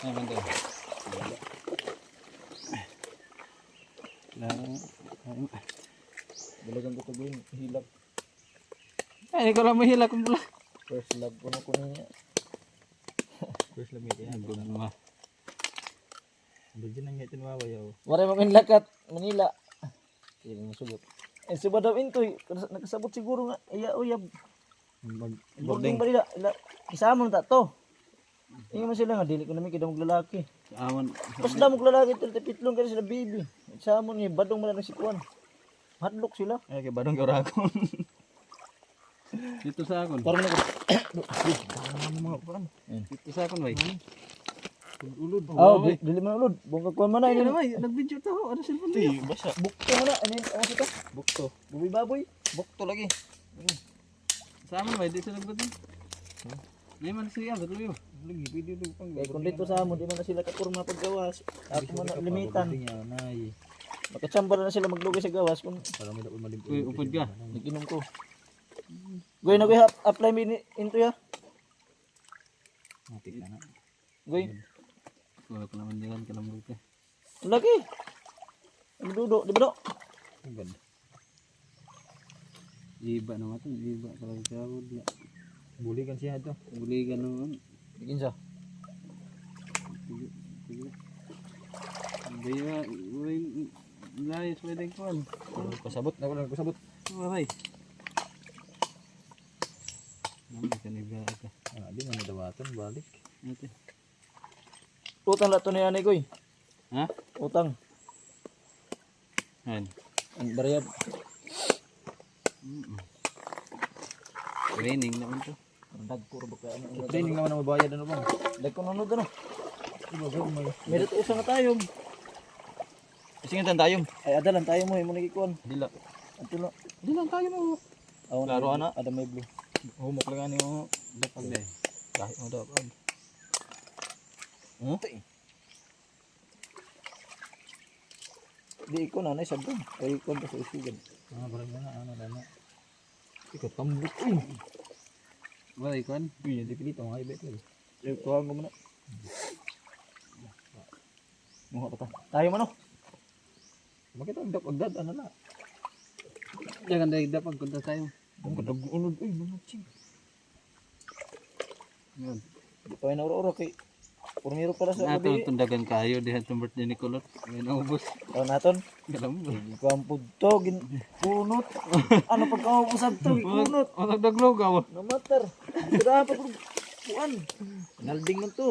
Naman daw. Balagan ko ito yung hilak. Ay, hindi ko lang mahila kung pula. First love ko na ko niya. First love niya. Ang guma. Bagyan na nga ito nawawayaw. Maray mo lakat Manila. Hindi mo sugot. Eh suba daw intoy, nakasabot siguro nga iya uyab. Boarding ba nila? Isama ta to. Ingon man sila nga dili ko namin kidamog lalaki. Awan. Pas damog lalaki tiltipitlong kasi sila baby. Isama ni badong man lang si Kuan. Hadlok sila. Ay, kay Badong Gauragon. Dito sa akon. Parang nako. Mga kuan. Dito sa akon, bay. Ulod. Oh, dili man ulod. Bungkag Kuan man Ay, na ano bay? Nag-video to. Ano cellphone Uy, niya? basa. Bukto man na ano ito? Bukto. Bubi baboy. Bukto lagi. Sa amin, bay. Dito nagbatin. May man siya. Ba't mo? Lagi, video do pang. Kay kung dito sa amon di man na sila kapurma paggawas. Ako man na limitan. Nay. Makachamba na sila maglugay sa gawas kung Para may dapat malimpo. Uy, upod ka. naginom ko. Goy na goy apply me into ya. Matik na. Goy. Wala ko naman diyan. Kalamog ka. Lagi. Ang dudo, di ba do? Ang ganda. Iba naman ito. Iba. Kalau jauh dia. Buligan siya ito. Buligan naman. Bikin sa. Gaya. Uy. Guys, pwede ko. Pasabot. Ako lang pasabot. Ay. Naman ka niga ka. Ah, di man nadawatan balik. Ito. Utang lato na yan goy. Ha? Utang. Yan. Ang bariyad. Training naman to. Ang dagko ba kaya ano? Training naman ang mabayad ano bang? Dagko nunod ano? Iba go may. Meron usa nga tayo. Singitan tayo. Ay adalan tayo mo mo nagikuan. Dila. Ato na. Di lang tayo mo. Awan Klaro, ana. Ada may blue. Humok lang ani mo. Dapat deh. Kahit mo dapat. Hmm? Di ko na nay sabon. Kay ko ba sa usigan. Ah, barang mana ano dana. Ikaw tambut. Uy. Wala ikon. Uy, hindi pilito mga ibet lagi. Yung tuwang ko muna. Muha pa ta. Tayo man no. Bakit ang agdad ano na? Jangan dari dapat kunta tayo. Ang kadag-unod uy, mga ching. Yan. Di pa na oro kay Purmiro pala sa Nato gabi. tundagan kayo diha sa birthday ni Kulot. May naubos. Taon naton. Kalamog. Hindi ko ang pudto, ginpunot. Ano pagkaubusag to, ginpunot. Wala daglogaw. Namatar. Sira pa kung puan. Nalding man to.